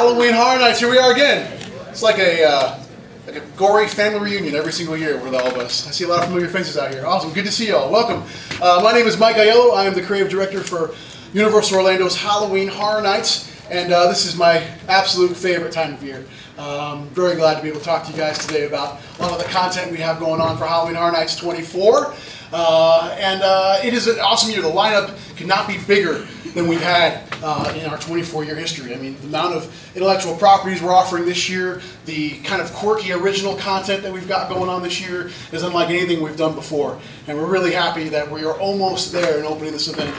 Halloween Horror Nights, here we are again. It's like a gory family reunion every single year with all of us. I see a lot of familiar faces out here. Awesome, good to see y'all. Welcome. My name is Mike Aiello. I am the creative director for Universal Orlando's Halloween Horror Nights, and this is my absolute favorite time of year. I'm very glad to be able to talk to you guys today about a lot of the content we have going on for Halloween Horror Nights 24. It is an awesome year. The lineup could not be bigger than we've had in our 24-year history. I mean, the amount of intellectual properties we're offering this year, the kind of quirky original content that we've got going on this year is unlike anything we've done before. And we're really happy that we are almost there in opening this event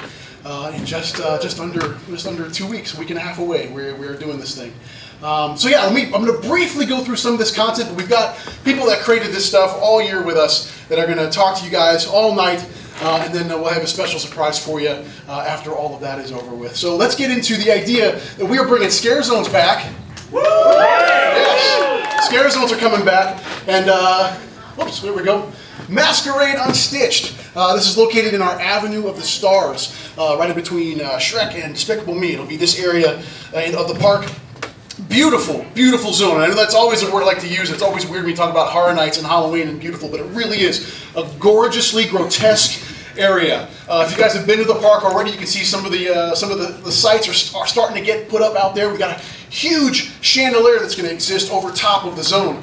in just under 2 weeks, a week and a half away. We're doing this thing. So yeah, I'm going to briefly go through some of this content, but we've got people that created this stuff all year with us that are going to talk to you guys all night, and then we'll have a special surprise for you after all of that is over with. So let's get into the idea that we are bringing scare zones back. Woo! Yes, scare zones are coming back, and whoops, there we go. Masquerade Unstitched. This is located in our Avenue of the Stars, right in between Shrek and Despicable Me. It'll be this area of the park. Beautiful, beautiful zone. I know that's always a word I like to use. It's always weird when we talk about horror nights and Halloween and beautiful, but it really is a gorgeously grotesque area. If you guys have been to the park already, you can see some of the sites are starting to get put up out there. We've got a huge chandelier that's going to exist over top of the zone.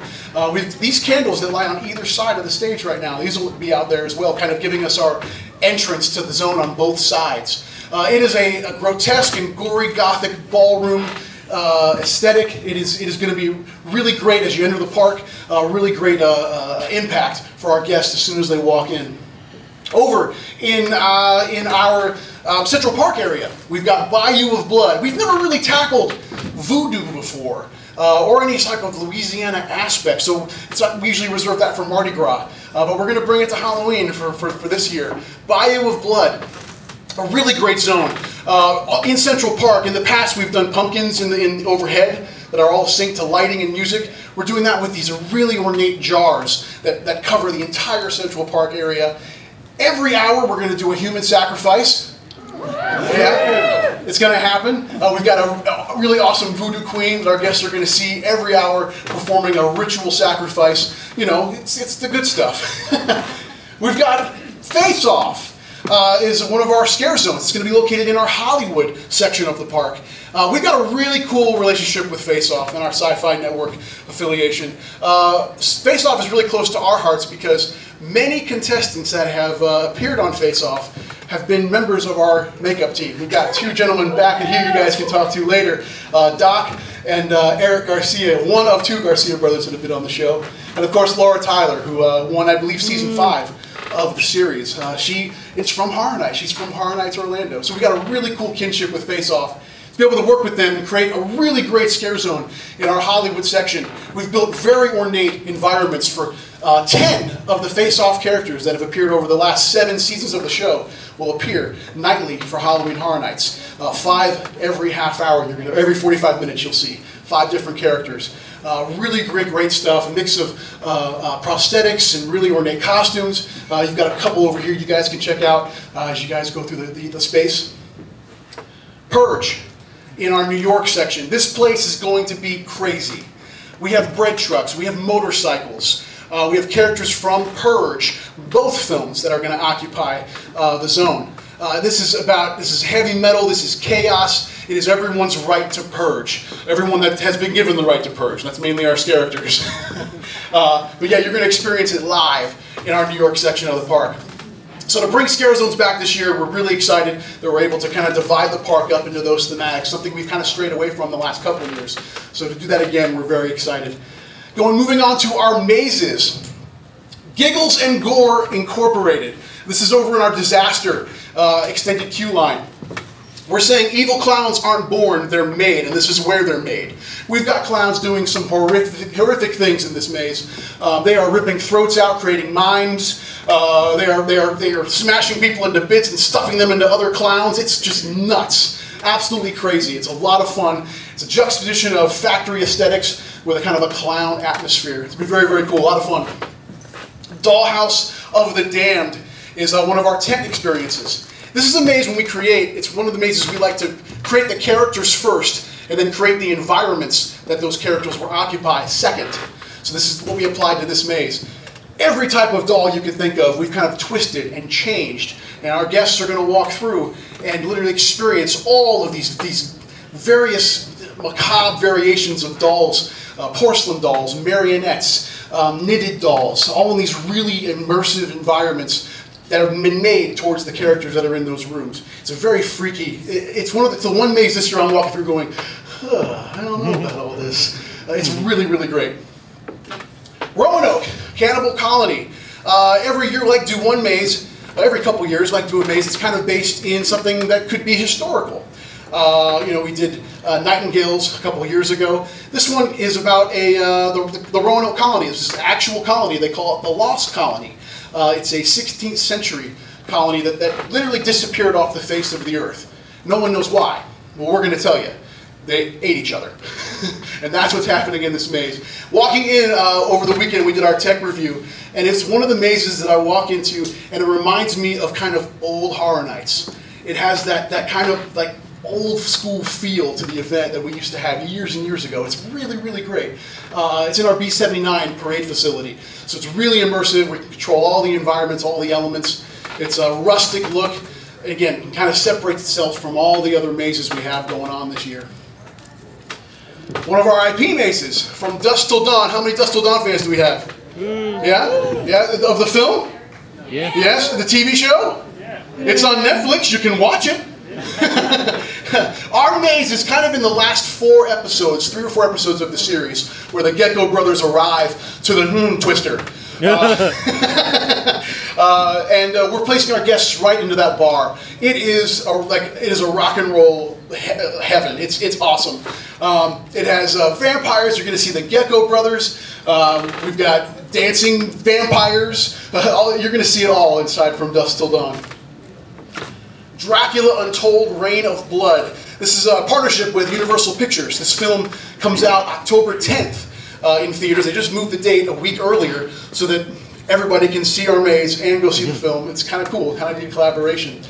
With these candles that lie on either side of the stage right now, these will be out there as well, kind of giving us our entrance to the zone on both sides. It is a grotesque and gory gothic ballroom aesthetic. It is going to be really great as you enter the park. Really great impact for our guests as soon as they walk in. Over in our Central Park area, we've got Bayou of Blood. We've never really tackled voodoo before, or any type of Louisiana aspect, so we usually reserve that for Mardi Gras. But we're going to bring it to Halloween for this year. Bayou of Blood, a really great zone. In Central Park, in the past we've done pumpkins in overhead that are all synced to lighting and music. We're doing that with these really ornate jars that cover the entire Central Park area. Every hour we're going to do a human sacrifice. Yeah, it's going to happen. We've got a really awesome voodoo queen that our guests are going to see every hour performing a ritual sacrifice. You know, it's the good stuff. We've got Face Off. Is one of our scare zones. It's going to be located in our Hollywood section of the park. We've got a really cool relationship with Face Off and our Sci-Fi Network affiliation. Face Off is really close to our hearts because many contestants that have appeared on Face Off have been members of our makeup team. We've got two gentlemen back in here you guys can talk to later. Doc and Eric Garcia, one of two Garcia brothers that have been on the show. And of course Laura Tyler, who won, I believe, season 5 of the series. It's from Horror Nights. She's from Horror Nights Orlando. So we got a really cool kinship with Face Off. To be able to work with them and create a really great scare zone in our Hollywood section. We've built very ornate environments for 10 of the Face Off characters that have appeared over the last 7 seasons of the show will appear nightly for Halloween Horror Nights. 5 every half hour. Every 45 minutes you'll see 5 different characters. Really great stuff, a mix of prosthetics and really ornate costumes. You've got a couple over here you guys can check out as you guys go through the space. Purge in our New York section. This place is going to be crazy. We have bread trucks, we have motorcycles, we have characters from Purge, both films that are going to occupy the zone. This is heavy metal, this is chaos, it is everyone's right to purge. Everyone that has been given the right to purge. That's mainly our characters. But yeah, you're going to experience it live in our New York section of the park. So to bring scare zones back this year, we're really excited that we're able to kind of divide the park up into those thematics, something we've kind of strayed away from the last couple of years. So to do that again, we're very excited. Moving on to our mazes. Giggles Gore Incorporated. This is over in our disaster extended queue line. We're saying evil clowns aren't born, they're made, and this is where they're made. We've got clowns doing some horrific things in this maze. They are ripping throats out, creating mimes. They are smashing people into bits and stuffing them into other clowns. It's just nuts. Absolutely crazy. It's a lot of fun. It's a juxtaposition of factory aesthetics with a kind of a clown atmosphere. It's been very cool. A lot of fun. Dollhouse of the Damned is one of our tent experiences. This is a maze when we create, it's one of the mazes we like to create the characters first and then create the environments that those characters will occupy second. So this is what we applied to this maze. Every type of doll you can think of, we've kind of twisted and changed. And our guests are going to walk through and literally experience all of these various macabre variations of dolls, porcelain dolls, marionettes, knitted dolls, all in these really immersive environments that have been made towards the characters that are in those rooms. It's a very freaky, it's the one maze this year I'm walking through going, I don't know about all this. It's really, really great. Roanoke, Cannibal Colony. Every year we like to do one maze. Every couple years we like to do a maze that's kind of based in something that could be historical. We did Nightingales a couple of years ago. This one is about the Roanoke colony. This is an actual colony. They call it the Lost Colony. It's a 16th century colony that literally disappeared off the face of the earth. No one knows why. Well, we're going to tell you. They ate each other. And that's what's happening in this maze. Walking in over the weekend, we did our tech review, and it's one of the mazes that I walk into, and it reminds me of kind of old Horror Nights. It has that kind of like old school feel to the event that we used to have years and years ago. It's really, really great. It's in our B79 parade facility. So it's really immersive. We control all the environments, all the elements. It's a rustic look. Again, it kind of separates itself from all the other mazes we have going on this year. One of our IP mazes from Dusk Till Dawn. How many Dusk Till Dawn fans do we have? Yeah? Yeah? Of the film? Yeah. Yes? The TV show? Yeah. It's on Netflix. You can watch it. Our maze is kind of in the last 3 or 4 episodes of the series, where the Gecko brothers arrive to the Twister. And we're placing our guests right into that bar. It is a rock and roll heaven. It's awesome. It has vampires. You're going to see the Gecko brothers. We've got dancing vampires. You're going to see it all inside from Dusk Till Dawn. Dracula Untold, Reign of Blood. This is a partnership with Universal Pictures. This film comes out October 10th in theaters. They just moved the date a week earlier so that everybody can see our maze and go see the film. It's kind of cool, kind of neat collaboration.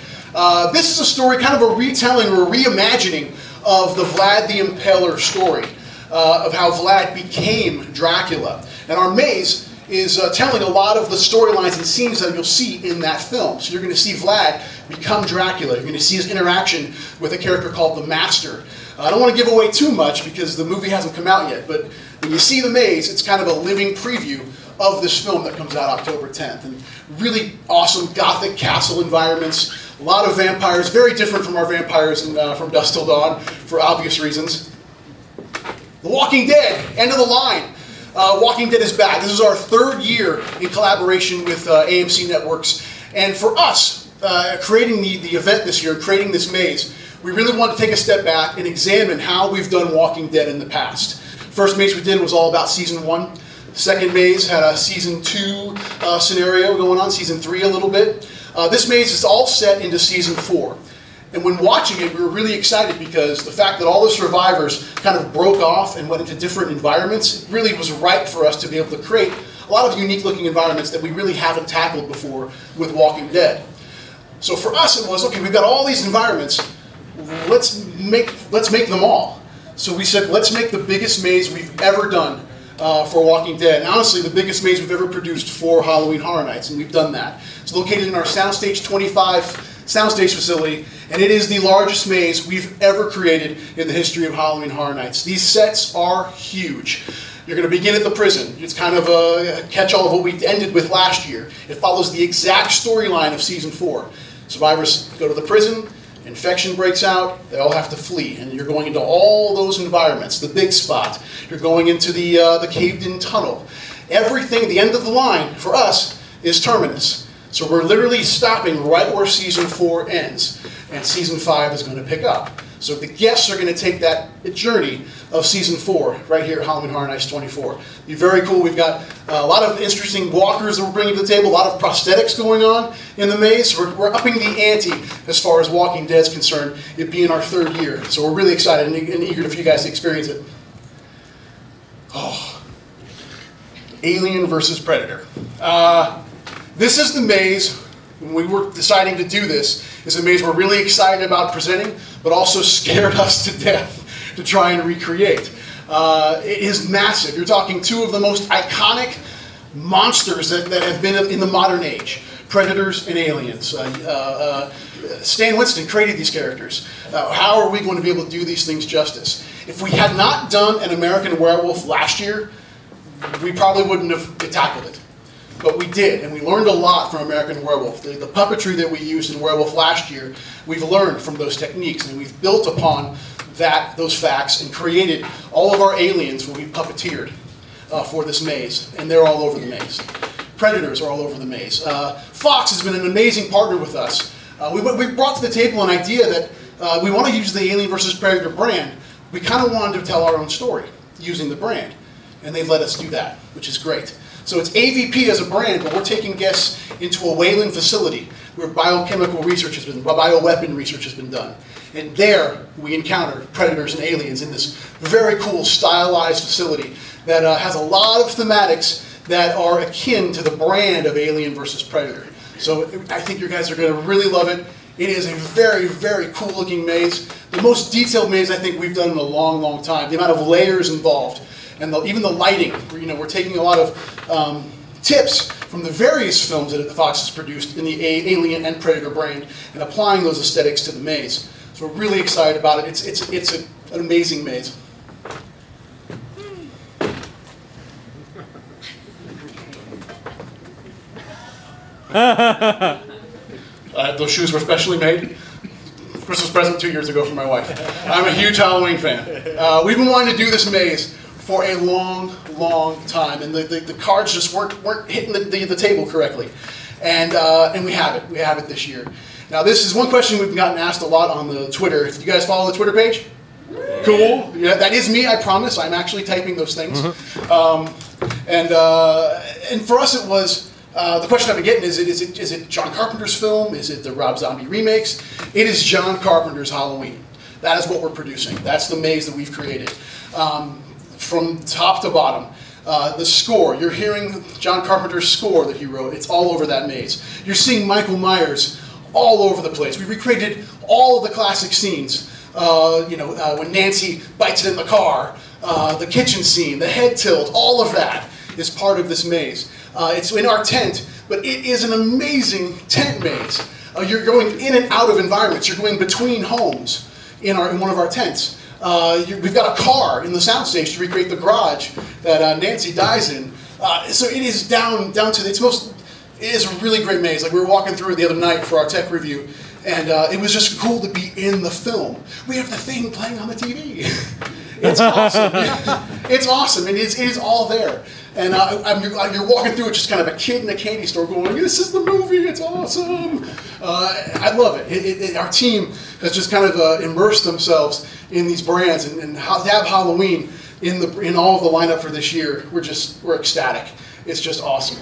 This is a story, kind of a retelling or a reimagining of the Vlad the Impaler story, of how Vlad became Dracula. And our maze is telling a lot of the storylines and scenes that you'll see in that film. So you're going to see Vlad become Dracula. You're going to see his interaction with a character called the Master. I don't want to give away too much because the movie hasn't come out yet, but when you see the maze, it's kind of a living preview of this film that comes out October 10th. And really awesome gothic castle environments, a lot of vampires, very different from our vampires from Dusk Till Dawn for obvious reasons. The Walking Dead, end of the line. Walking Dead is back. This is our 3rd year in collaboration with AMC Networks. And for us, creating the event this year, creating this maze, we really wanted to take a step back and examine how we've done Walking Dead in the past. First maze we did was all about Season 1. Second maze had a Season 2 scenario going on, Season 3 a little bit. This maze is all set into Season 4. And when watching it, we were really excited because the fact that all the survivors kind of broke off and went into different environments really was right for us to be able to create a lot of unique looking environments that we really haven't tackled before with Walking Dead. So for us it was, okay, we've got all these environments, let's make them all. So we said, let's make the biggest maze we've ever done for Walking Dead. And honestly, the biggest maze we've ever produced for Halloween Horror Nights, and we've done that. It's located in our Soundstage 25 soundstage facility, and it is the largest maze we've ever created in the history of Halloween Horror Nights. These sets are huge. You're going to begin at the prison. It's kind of a catch-all of what we ended with last year. It follows the exact storyline of Season 4. Survivors go to the prison, infection breaks out, they all have to flee, and you're going into all those environments. The big spot, you're going into the caved-in tunnel. Everything, the end of the line, for us, is Terminus. So we're literally stopping right where Season 4 ends, and Season 5 is going to pick up. So the guests are going to take that journey of Season 4 right here at Halloween Horror Nights 24. It'll be very cool. We've got a lot of interesting walkers that we're bringing to the table, a lot of prosthetics going on in the maze. So we're upping the ante as far as Walking Dead is concerned, it being our 3rd year. So we're really excited and eager for you guys to experience it. Oh, Alien versus Predator. This is the maze, when we were deciding to do this, is a maze we're really excited about presenting, but also scared us to death. to try and recreate. It is massive. You're talking two of the most iconic monsters that have been in the modern age. Predators and aliens. Stan Winston created these characters. How are we going to be able to do these things justice? If we had not done an American Werewolf last year, we probably wouldn't have tackled it. But we did, and we learned a lot from American Werewolf. The puppetry that we used in Werewolf last year, we've learned from those techniques, and we've built upon those facts and created all of our aliens will be puppeteered for this maze, and they're all over the maze. Predators are all over the maze. Fox has been an amazing partner with us. We brought to the table an idea that we want to use the Alien vs. Predator brand. We kind of wanted to tell our own story using the brand, and they've let us do that, which is great. So it's AVP as a brand, but we're taking guests into a whaling facility where biochemical research has been, bioweapon research has been done. And there we encounter predators and aliens in this very cool stylized facility that has a lot of thematics that are akin to the brand of Alien versus Predator. So I think you guys are going to really love it. It is a very, very cool looking maze. The most detailed maze I think we've done in a long, long time. The amount of layers involved. And even the lighting, we're taking a lot of tips from the various films that Fox has produced in the Alien and Predator brand and applying those aesthetics to the maze. So we're really excited about it. It's an amazing maze. Those shoes were specially made. Christmas present 2 years ago from my wife. I'm a huge Halloween fan. We've been wanting to do this maze for a long, long time, and the cards just weren't hitting the table correctly, and we have it. We have it this year. Now, this is one question we've gotten asked a lot on the Twitter. If you guys follow the Twitter page, cool. Yeah, that is me. I promise. I'm actually typing those things. And for us, it was the question I've been getting is it John Carpenter's film? Is it the Rob Zombie remakes? It is John Carpenter's Halloween. That is what we're producing. That's the maze that we've created. From top to bottom. The score, you're hearing John Carpenter's score that he wrote. It's all over that maze. You're seeing Michael Myers all over the place. We recreated all of the classic scenes. When Nancy bites it in the car, the kitchen scene, the head tilt, all of that is part of this maze. It's in our tent, but it is an amazing tent maze. You're going in and out of environments. You're going between homes in one of our tents. We've got a car in the soundstage to recreate the garage that Nancy dies in. So it is down to its most. It is a really great maze. Like we were walking through it the other night for our tech review, and it was just cool to be in the film. We have the thing playing on the TV. It's awesome. It's awesome, and it is all there. And you're walking through it, just kind of a kid in a candy store going, "This is the movie. It's awesome." I love it. Our team has just kind of immersed themselves in these brands, and to have Halloween in all of the lineup for this year, we're ecstatic. It's just awesome.